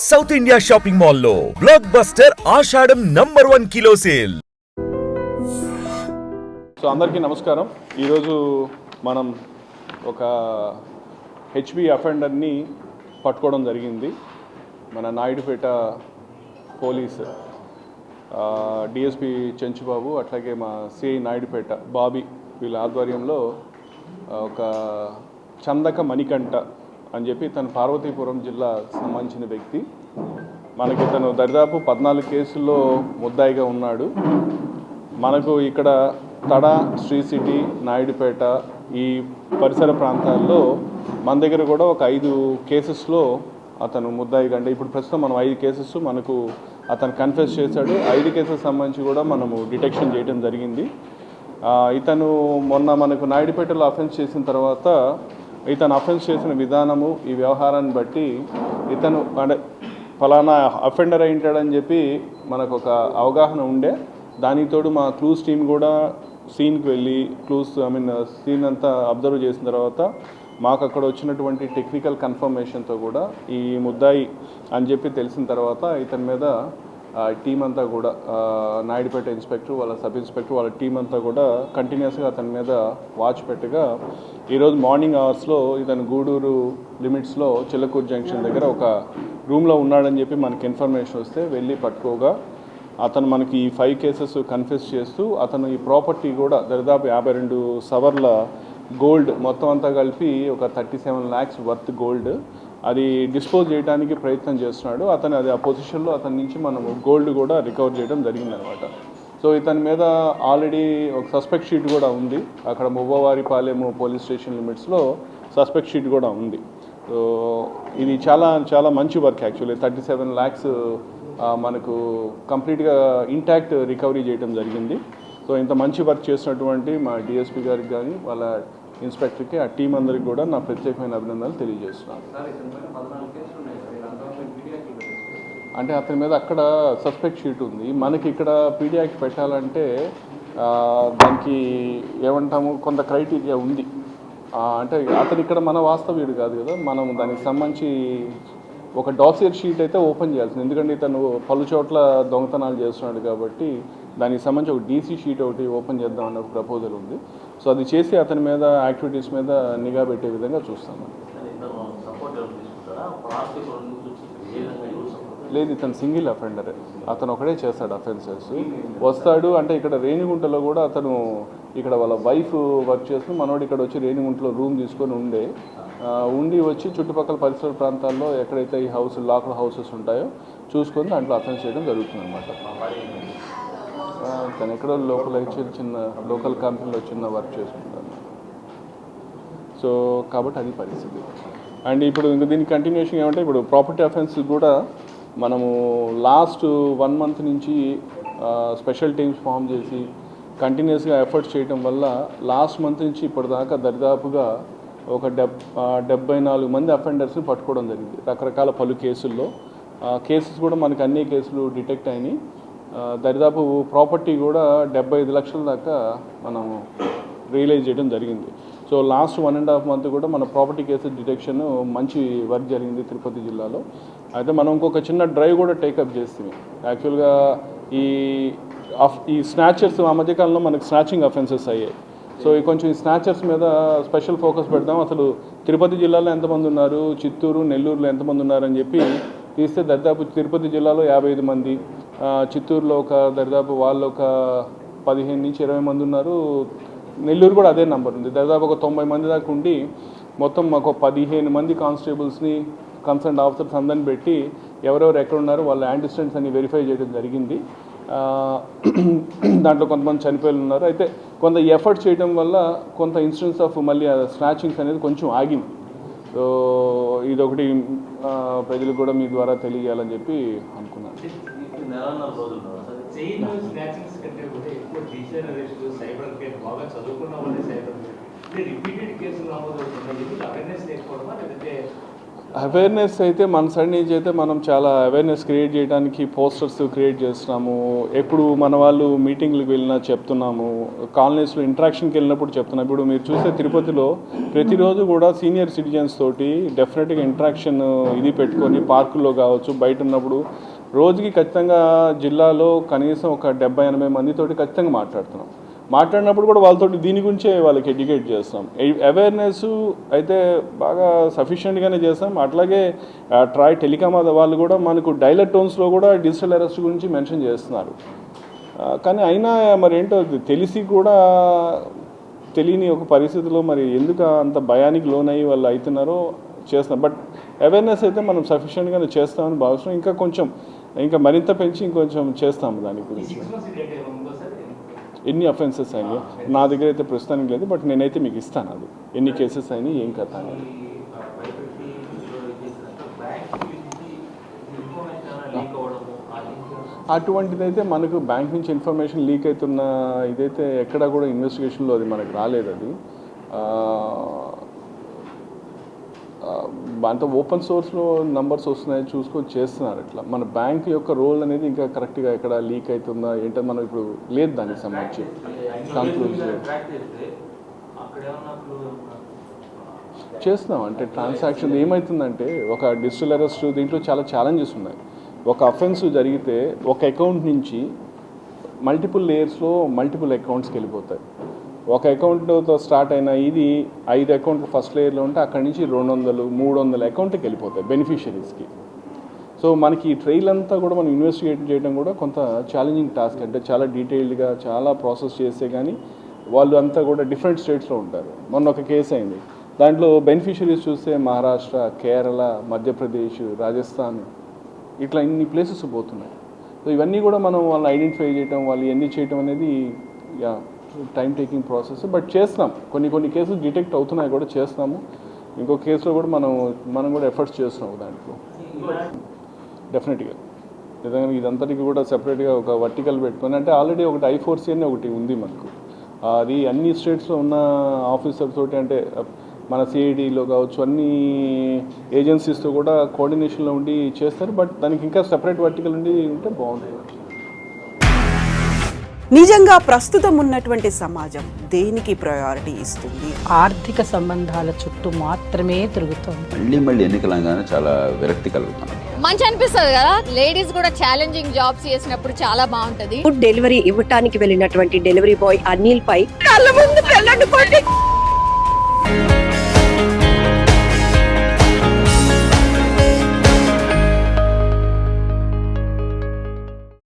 South India shopping మాల్లో block buster ఆషాఢం number 1 kilo sale. So అందరికీ నమస్కారం. ఈరోజు మనం ఒక హెచ్బి అఫెండర్ని పట్టుకోవడం జరిగింది. మన నాయుడుపేట పోలీసు డిఎస్పి చెంచుబాబు అట్లాగే మా సిఐ నాయుడుపేట బాబీ వీళ్ళ ఆధ్వర్యంలో ఒక చందక మణికంఠ అని చెప్పి తను పార్వతీపురం జిల్లా సంబంధించిన వ్యక్తి. మనకి తను దరిదాపు 14 కేసుల్లో ముద్దాయిగా ఉన్నాడు. మనకు ఇక్కడ తడ, శ్రీ సిటీ, నాయుడుపేట ఈ పరిసర ప్రాంతాల్లో మన దగ్గర కూడా ఒక 5 కేసెస్లో అతను ముద్దాయిగా, అంటే ఇప్పుడు ప్రస్తుతం మనం 5 కేసెస్ మనకు అతను కన్ఫెస్ చేశాడు. 5 కేసెస్ సంబంధించి కూడా మనము డిటెక్షన్ చేయడం జరిగింది. ఇతను మొన్న మనకు నాయుడుపేటలో అఫెన్స్ చేసిన తర్వాత ఇతను అఫెన్స్ చేసిన విధానము, ఈ వ్యవహారాన్ని బట్టి ఇతను అంటే ఫలానా అఫెండర్ అయింటాడని చెప్పి మనకు ఒక అవగాహన ఉండే. దానితోడు మా క్లూస్ టీం కూడా సీన్కి వెళ్ళి సీన్ అంతా అబ్జర్వ్ చేసిన తర్వాత మాకు అక్కడ వచ్చినటువంటి టెక్నికల్ కన్ఫర్మేషన్తో కూడా ఈ ముద్దాయి అని చెప్పి తెలిసిన తర్వాత ఇతని మీద టీం అంతా కూడా నాయుడుపేట ఇన్స్పెక్టర్, వాళ్ళ సబ్ ఇన్స్పెక్టర్, వాళ్ళ టీం అంతా కూడా కంటిన్యూస్గా అతని మీద వాచ్ పెట్టగా ఈరోజు మార్నింగ్ అవర్స్లో ఇతను గూడూరు లిమిట్స్లో చిల్లకూరు జంక్షన్ దగ్గర ఒక రూమ్లో ఉన్నాడని చెప్పి మనకి ఇన్ఫర్మేషన్ వస్తే వెళ్ళి పట్టుకోగా అతను మనకి ఈ 5 కేసెస్ కన్ఫెస్ చేస్తూ అతను ఈ ప్రాపర్టీ కూడా దరిదాపు 52 సవర్ల గోల్డ్ మొత్తం అంతా కలిపి ఒక 37 lakhs వర్త్ గోల్డ్ అది డిస్పోజ్ చేయడానికి ప్రయత్నం చేస్తున్నాడు. అతను అది ఆ పొజిషన్లో అతని నుంచి మనము గోల్డ్ కూడా రికవర్ చేయడం జరిగిందనమాట. సో ఇతని మీద ఆల్రెడీ ఒక సస్పెక్ట్ షీట్ కూడా ఉంది. అక్కడ మువ్వవారిపాలెం పోలీస్ స్టేషన్ లిమిట్స్లో సస్పెక్ట్ షీట్ కూడా ఉంది. సో ఇది చాలా చాలా మంచి వర్క్. యాక్చువల్లీ 37 lakhs మనకు కంప్లీట్గా ఇంటాక్ట్ రికవరీ చేయడం జరిగింది. సో ఇంత మంచి వర్క్ చేసినటువంటి మా డిఎస్పీ గారికి కానీ వాళ్ళ ఇన్స్పెక్టర్కి, ఆ టీం అందరికి కూడా నా ప్రత్యేకమైన అభినందనలు తెలియజేస్తున్నాను. అంటే అతని మీద అక్కడ సస్పెక్ట్ షీట్ ఉంది. మనకి ఇక్కడ పీడీ యాక్ట్ పెట్టాలంటే దానికి ఏమంటాము కొంత క్రైటీరియా ఉంది. అంటే అతను ఇక్కడ మన వాస్తవ్యుడు కాదు కదా, మనం దానికి సంబంధించి ఒక డాసియర్ షీట్ అయితే ఓపెన్ చేయాల్సింది. ఎందుకంటే ఇతను పలు చోట్ల దొంగతనాలు చేస్తున్నాడు కాబట్టి దానికి సంబంధించి ఒక డీసీ షీట్ ఒకటి ఓపెన్ చేద్దాం అన్న ప్రపోజల్ ఉంది. సో అది చేసి అతని మీద యాక్టివిటీస్ మీద నిఘా పెట్టే విధంగా చూస్తాను. లేదు, ఇతను సింగిల్ అఫెండరే. అతను ఒకడే చేస్తాడు అఫెన్సెస్. వస్తాడు అంటే ఇక్కడ రేణిగుంటలో కూడా అతను ఇక్కడ వాళ్ళ వైఫ్ వర్క్ చేస్తూ మనోడు ఇక్కడ వచ్చి రేణిగుంటలో రూమ్ తీసుకొని ఉండి వచ్చి చుట్టుపక్కల పరిసర ప్రాంతాల్లో ఎక్కడైతే ఈ లాక్డ్ హౌసెస్ ఉంటాయో చూసుకొని దాంట్లో అఫెన్స్ చేయడం జరుగుతుంది అనమాట. తను ఎక్కడో చిన్న లోకల్ కంపెనీలో చిన్న వర్క్ చేసుకుంటాను. సో కాబట్టి అది పరిస్థితి. అండ్ ఇప్పుడు ఇంకా దీనికి కంటిన్యూషన్ ఏమంటే ఇప్పుడు ప్రాపర్టీ అఫెన్స్ కూడా మనము లాస్ట్ 1 month నుంచి స్పెషల్ టీమ్స్ ఫామ్ చేసి కంటిన్యూస్గా ఎఫర్ట్స్ చేయడం వల్ల లాస్ట్ మంత్ నుంచి ఇప్పటిదాకా దరిదాపుగా ఒక 74 మంది అఫెండర్స్ని పట్టుకోవడం జరిగింది. రకరకాల పలు కేసుల్లో కేసెస్ కూడా మనకి అన్ని కేసులు డిటెక్ట్ అయినాయి. దరిదాపు ప్రాపర్టీ కూడా 75 లక్షల దాకా మనము రియలైజ్ చేయడం జరిగింది. సో లాస్ట్ 1.5 month కూడా మన ప్రాపర్టీ కేసెస్ డిటెక్షన్ మంచి వర్క్ జరిగింది తిరుపతి జిల్లాలో. అయితే మనం ఇంకొక చిన్న డ్రైవ్ కూడా టేకప్ చేస్తుంది. యాక్చువల్గా ఈ స్నాచర్స్ ఆ మధ్యకాలంలో మనకు స్నాచింగ్ అఫెన్సెస్ అయ్యాయి. సో కొంచెం ఈ స్నాచర్స్ మీద స్పెషల్ ఫోకస్ పెడదాం. అసలు తిరుపతి జిల్లాలో ఎంతమంది ఉన్నారు, చిత్తూరు, నెల్లూరులో ఎంతమంది ఉన్నారని చెప్పి తీస్తే దరిదాపు తిరుపతి జిల్లాలో 55 మంది, చిత్తూరులో ఒక దరిదాపు వాళ్ళు ఒక 15 నుంచి 20 మంది ఉన్నారు. నెల్లూరు కూడా అదే నెంబర్ ఉంది. దాదాపు ఒక 90 మంది దాకా ఉండి మొత్తం మాకు 15 మంది కానిస్టేబుల్స్ని కన్సర్న్ ఆఫీసర్స్ అందరిని పెట్టి ఎవరెవరు ఎక్కడ ఉన్నారో వాళ్ళ యాంటిస్టెంట్స్ అన్ని వెరిఫై చేయడం జరిగింది. దాంట్లో కొంతమంది చనిపోయి ఉన్నారు. అయితే కొంత ఎఫర్ట్ చేయడం వల్ల కొంత ఇన్సిడెన్స్ ఆఫ్ మళ్ళీ స్నాచింగ్స్ అనేది కొంచెం ఆగింది. సో ఇదొకటి ప్రజలకు కూడా మీ ద్వారా తెలియజేయాలని చెప్పి అనుకున్నాను. అవేర్నెస్ అయితే మన సైడ్ నుంచి అయితే మనం చాలా అవేర్నెస్ క్రియేట్ చేయడానికి పోస్టర్స్ క్రియేట్ చేస్తున్నాము. ఎప్పుడు మన వాళ్ళు మీటింగ్లకు వెళ్ళినా చెప్తున్నాము, కాలనీస్లో ఇంట్రాక్షన్కి వెళ్ళినప్పుడు చెప్తున్నాము. ఇప్పుడు మీరు చూస్తే తిరుపతిలో ప్రతిరోజు కూడా సీనియర్ సిటిజన్స్ తోటి డెఫినెట్గా ఇంట్రాక్షన్ ఇది పెట్టుకొని పార్కుల్లో కావచ్చు, బయట ఉన్నప్పుడు రోజుకి ఖచ్చితంగా జిల్లాలో కనీసం ఒక 70-80 మందితోటి ఖచ్చితంగా మాట్లాడినప్పుడు కూడా వాళ్ళతో దీని గురించే వాళ్ళకి ఎడ్యుకేట్ చేస్తాం. అవేర్నెస్ అయితే బాగా సఫిషియెంట్గానే చేస్తాం. అట్లాగే ట్రాయ్ టెలికామ్ వాళ్ళు కూడా మనకు డైలర్ టోన్స్లో కూడా డిజిటల్ అరెస్ట్ గురించి మెన్షన్ చేస్తున్నారు. కానీ అయినా మరి ఏంటో తెలిసి కూడా తెలియని ఒక పరిస్థితిలో మరి ఎందుకు అంత భయానికి లోనయ్యి వాళ్ళు అవుతున్నారో చేస్తాం. బట్ అవేర్నెస్ అయితే మనం సఫిషియెంట్గానే చేస్తామని భావిస్తున్నాం. ఇంకా మరింత పెంచి ఇంకొంచెం చేస్తాము దాని గురించి. ఎన్ని అఫెన్సెస్ అయినాయి నా దగ్గర అయితే ప్రస్తుతానికి లేదు, బట్ నేనైతే మీకు ఇస్తాను అది ఎన్ని కేసెస్ అయినాయి ఏం కథ అనేది. అటువంటిదైతే మనకు బ్యాంక్ నుంచి ఇన్ఫర్మేషన్ లీక్ అవుతున్న ఇదైతే ఎక్కడా కూడా ఇన్వెస్టిగేషన్లో అది మనకు రాలేదు. అది అంత ఓపెన్ సోర్స్లో నంబర్స్ వస్తున్నాయి చూసుకొని చేస్తున్నారు. ఇట్లా మన బ్యాంక్ యొక్క రోల్ అనేది ఇంకా కరెక్ట్గా ఎక్కడ లీక్ అవుతుందా ఏంటో మనం ఇప్పుడు లేదు దానికి సంబంధించి కంక్లూజన్ చేస్తున్నాం. అంటే ట్రాన్సాక్షన్ ఏమవుతుందంటే ఒక డిజిటల్ అరెస్ట్ దీంట్లో చాలా ఛాలెంజెస్ ఉన్నాయి. ఒక అఫెన్స్ జరిగితే ఒక అకౌంట్ నుంచి మల్టిపుల్ లేయర్స్లో మల్టిపుల్ అకౌంట్స్కి వెళ్ళిపోతాయి. ఒక అకౌంట్తో స్టార్ట్ అయిన ఇది 5 అకౌంట్లు ఫస్ట్ లేయర్లో ఉంటే అక్కడి నుంచి 200-300 అకౌంట్కి వెళ్ళిపోతాయి బెనిఫిషరీస్కి. సో మనకి ఈ ట్రైల్ అంతా కూడా మనం ఇన్వెస్టిగేట్ చేయడం కూడా కొంత ఛాలెంజింగ్ టాస్క్. అంటే చాలా డీటెయిల్డ్గా చాలా ప్రాసెస్ చేస్తే కానీ వాళ్ళు అంతా కూడా డిఫరెంట్ స్టేట్స్లో ఉంటారు. మొన్న ఒక కేసు అయింది, దాంట్లో బెనిఫిషరీస్ చూస్తే మహారాష్ట్ర, కేరళ, మధ్యప్రదేశ్, రాజస్థాన్ ఇట్లా ఇన్ని ప్లేసెస్ పోతున్నాయి. సో ఇవన్నీ కూడా మనం వాళ్ళని ఐడెంటిఫై చేయడం, వాళ్ళు ఇవన్నీ చేయడం అనేది టైం టేకింగ్ ప్రాసెస్. బట్ చేస్తాం, కొన్ని కేసులు డిటెక్ట్ అవుతున్నాయి కూడా చేస్తాము. ఇంకో కేసులో కూడా మనం కూడా ఎఫర్ట్స్ చేస్తున్నాము దాంట్లో డెఫినెట్గా. నిజంగా ఇదంతటికి కూడా సెపరేట్గా ఒక వర్టికల్ పెట్టుకొని, అంటే ఆల్రెడీ ఒకటి I4C అని ఒకటి ఉంది మనకు. అది అన్ని స్టేట్స్లో ఉన్న ఆఫీసర్ తోటి, అంటే మన CIDలో కావచ్చు అన్ని ఏజెన్సీస్తో కూడా కోఆర్డినేషన్లో ఉండి చేస్తారు. బట్ దానికి ఇంకా సెపరేట్ వర్టికల్ ఉండి ఉంటే బాగుంటుంది. నిజంగా ప్రస్తుతం ఉన్నటువంటి సమాజం దేనికి ప్రయారిటీ ఇస్తుంది? ఆర్థిక సంబంధాల చుట్టూ మాత్రమే తిరుగుతోంది. మళ్ళీ ఎన్నికలంగానే చాలా విరక్తి కలుగుతాను. మంచి అనిపిస్తుంది కదా, లేడీస్ కూడా ఛాలెంజింగ్ జాబ్స్ చేసినప్పుడు చాలా బాగుంటది. ఫుడ్ డెలివరీ ఇవ్వటానికి వెళ్ళినటువంటి డెలివరీ బాయ్ అనిల్ పై కళ్ళ ముందు